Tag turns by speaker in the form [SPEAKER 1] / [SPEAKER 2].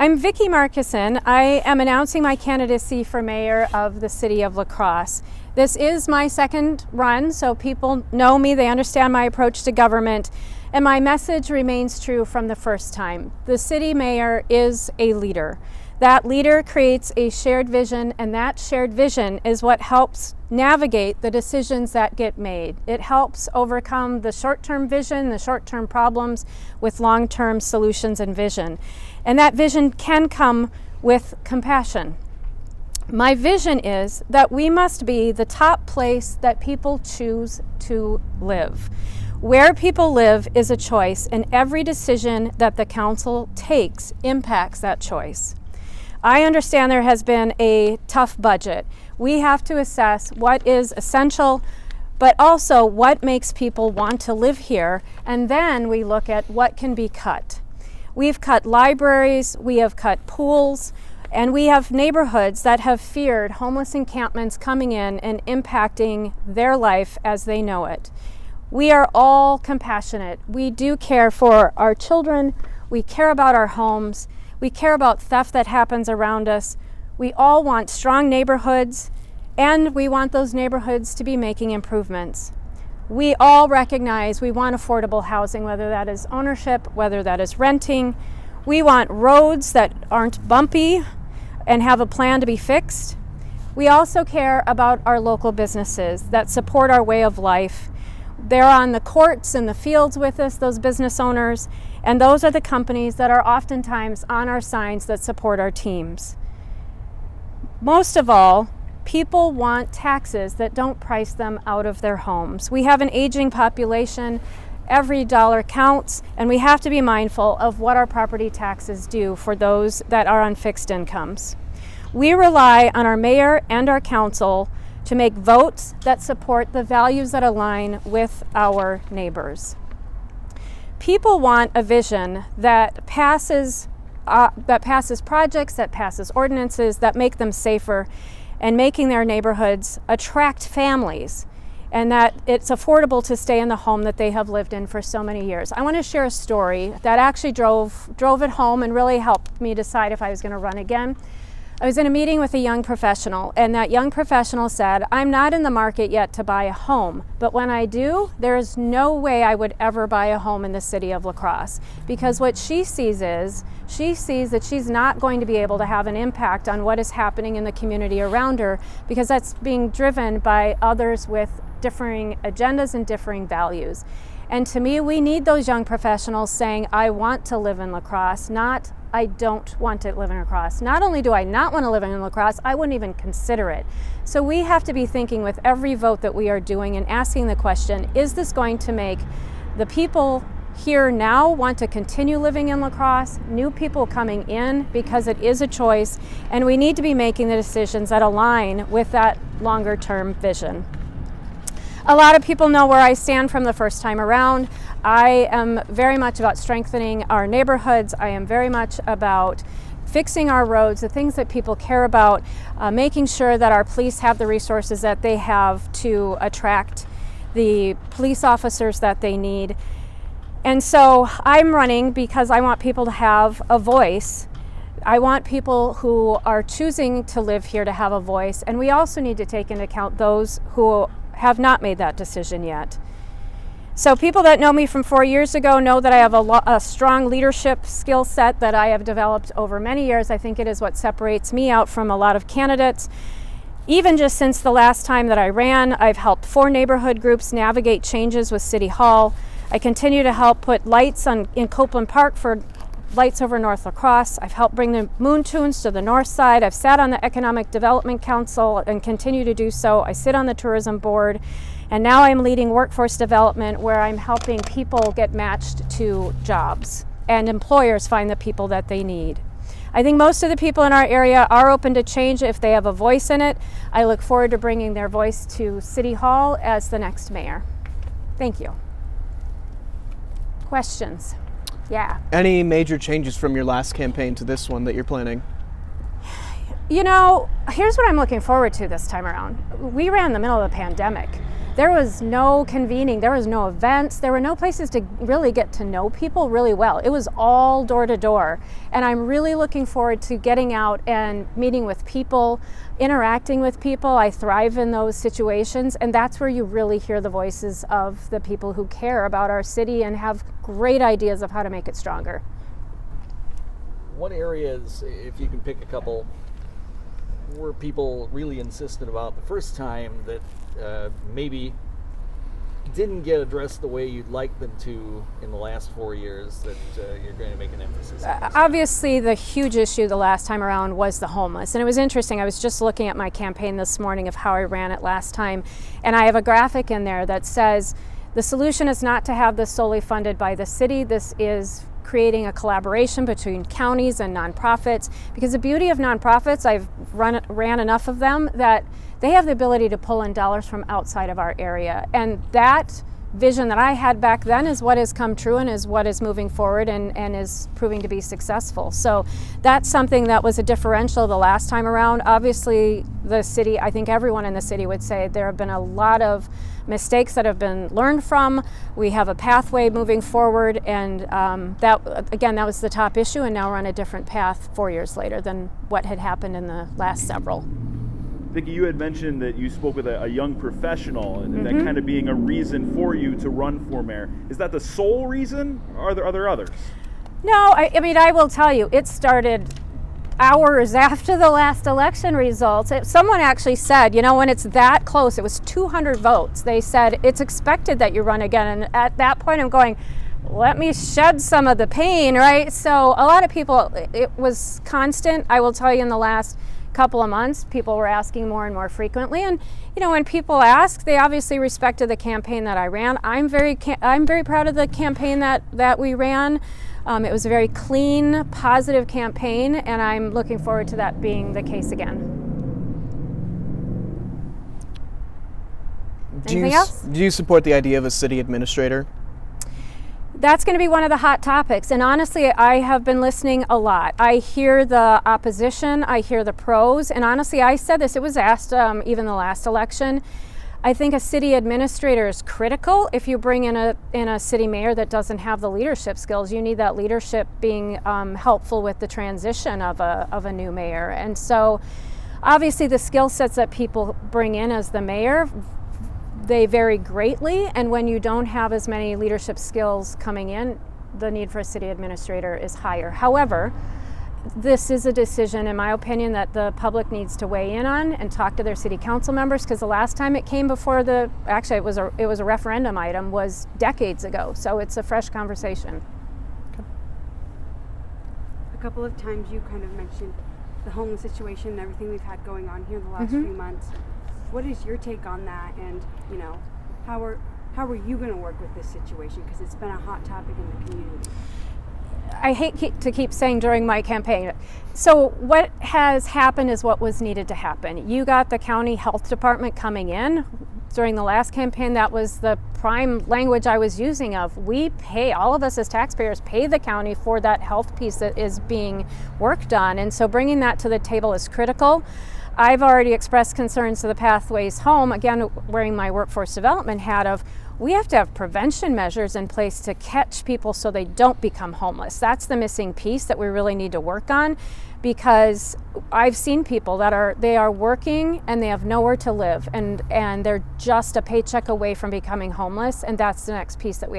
[SPEAKER 1] I'm Vicki Markussen. I am announcing my candidacy for mayor of the city of La Crosse. This is my second run, so people know me, they understand my approach to government, and my message remains true from the first time. The city mayor is a leader. That leader creates a shared vision, and that shared vision is what helps navigate the decisions that get made. It helps overcome the short-term vision, the short-term problems with long-term solutions and vision. And that vision can come with compassion. My vision is that we must be the top place that people choose to live. Where people live is a choice, and every decision that the council takes impacts that choice. I understand there has been a tough budget. We have to assess what is essential, but also what makes people want to live here, and then we look at what can be cut. We've cut libraries, we have cut pools, and we have neighborhoods that have feared homeless encampments coming in and impacting their life as they know it. We are all compassionate. We do care for our children, we care about our homes, we care about theft that happens around us. We all want strong neighborhoods, and we want those neighborhoods to be making improvements. We all recognize we want affordable housing, whether that is ownership, whether that is renting. We want roads that aren't bumpy and have a plan to be fixed. We also care about our local businesses that support our way of life. They're on the courts and the fields with us, those business owners, and those are the companies that are oftentimes on our signs that support our teams. Most of all, people want taxes that don't price them out of their homes. We have an aging population. Every dollar counts, and we have to be mindful of what our property taxes do for those that are on fixed incomes. We rely on our mayor and our council to make votes that support the values that align with our neighbors. People want a vision that passes projects, that passes ordinances, that make them safer, and making their neighborhoods attract families, and that it's affordable to stay in the home that they have lived in for so many years. I want to share a story that actually drove it home and really helped me decide if I was going to run again. I was in a meeting with a young professional, and that young professional said, "I'm not in the market yet to buy a home, but when I do, there is no way I would ever buy a home in the city of La Crosse," because what she sees that she's not going to be able to have an impact on what is happening in the community around her, because that's being driven by others with differing agendas and differing values. And to me, we need those young professionals saying, "I want to live in La Crosse," not "I don't want to live in La Crosse." Not only do I not want to live in La Crosse, I wouldn't even consider it. So we have to be thinking with every vote that we are doing and asking the question, is this going to make the people here now want to continue living in La Crosse, new people coming in, because it is a choice, and we need to be making the decisions that align with that longer term vision. A lot of people know where I stand from the first time around. I am very much about strengthening our neighborhoods. I am very much about fixing our roads, the things that people care about, making sure that our police have the resources that they have to attract the police officers that they need. And so I'm running because I want people to have a voice. I want people who are choosing to live here to have a voice, and we also need to take into account those who have not made that decision yet. So people that know me from 4 years ago know that I have a strong leadership skill set that I have developed over many years. I think it is what separates me out from a lot of candidates. Even just since the last time that I ran, I've helped 4 neighborhood groups navigate changes with City Hall. I continue to help put lights in Copeland Park for lights over North La Crosse. I've helped bring the moon tunes to the north side. I've sat on the Economic Development Council and continue to do so. I sit on the tourism board, and now I'm leading workforce development, where I'm helping people get matched to jobs and employers find the people that they need. I think most of the people in our area are open to change if they have a voice in it. I look forward to bringing their voice to City Hall as the next mayor. Thank you. Questions? Yeah.
[SPEAKER 2] Any major changes from your last campaign to this one that you're planning?
[SPEAKER 1] You know, here's what I'm looking forward to this time around. We ran in the middle of the pandemic. There was no convening, there was no events, there were no places to really get to know people really well. It was all door to door. And I'm really looking forward to getting out and meeting with people, interacting with people. I thrive in those situations, and that's where you really hear the voices of the people who care about our city and have great ideas of how to make it stronger.
[SPEAKER 3] What areas, if you can pick a couple, were people really insistent about the first time that maybe didn't get addressed the way you'd like them to in the last 4 years that you're going to make an emphasis on?
[SPEAKER 1] Obviously, the huge issue the last time around was the homeless. And it was interesting. I was just looking at my campaign this morning of how I ran it last time. And I have a graphic in there that says the solution is not to have this solely funded by the city. This is creating a collaboration between counties and nonprofits, because the beauty of nonprofits, I've ran enough of them, that they have the ability to pull in dollars from outside of our area. And that vision that I had back then is what has come true and is what is moving forward and is proving to be successful. So that's something that was a differential the last time around. Obviously, the city, I think everyone in the city would say there have been a lot of mistakes that have been learned from. We have a pathway moving forward, and that was the top issue, and now we're on a different path 4 years later than what had happened in the last several.
[SPEAKER 4] Vicki, you had mentioned that you spoke with a young professional, and that kind of being a reason for you to run for mayor. Is that the sole reason, or are there others?
[SPEAKER 1] No, I mean, I will tell you, it started hours after the last election results. Someone actually said, when it's that close, it was 200 votes. They said, it's expected that you run again. And at that point, I'm going, let me shed some of the pain, right? So a lot of people, it was constant. I will tell you, in the last couple of months, people were asking more and more frequently. And when people ask, they obviously respected the campaign that I ran. I'm very proud of the campaign that we ran. It was a very clean, positive campaign, and I'm looking forward to that being the case again. Anything else?
[SPEAKER 2] Do you support the idea of a city administrator?
[SPEAKER 1] That's going to be one of the hot topics, and honestly, I have been listening a lot. I hear the opposition, I hear the pros, and honestly, I said this, it was asked even the last election. I think a city administrator is critical. If you bring in a city mayor that doesn't have the leadership skills, you need that leadership being helpful with the transition of a new mayor. And so obviously the skill sets that people bring in as the mayor, they vary greatly, and when you don't have as many leadership skills coming in, the need for a city administrator is higher. However, this is a decision, in my opinion, that the public needs to weigh in on and talk to their city council members, because the last time it came before it was a referendum item, was decades ago. So it's a fresh conversation.
[SPEAKER 5] A couple of times you kind of mentioned the homeless situation and everything we've had going on here the last few months. What is your take on that, and how are you going to work with this situation, because it's been a hot topic in the community?
[SPEAKER 1] I hate to keep saying during my campaign. So what has happened is what was needed to happen. You got the county health department coming in. During the last campaign, that was the prime language I was using of, we pay, all of us as taxpayers pay the county for that health piece that is being worked on. And so bringing that to the table is critical. I've already expressed concerns to the Pathways Home, again, wearing my workforce development hat of, we have to have prevention measures in place to catch people so they don't become homeless. That's the missing piece that we really need to work on, because I've seen people that are working and they have nowhere to live, and they're just a paycheck away from becoming homeless, and that's the next piece that we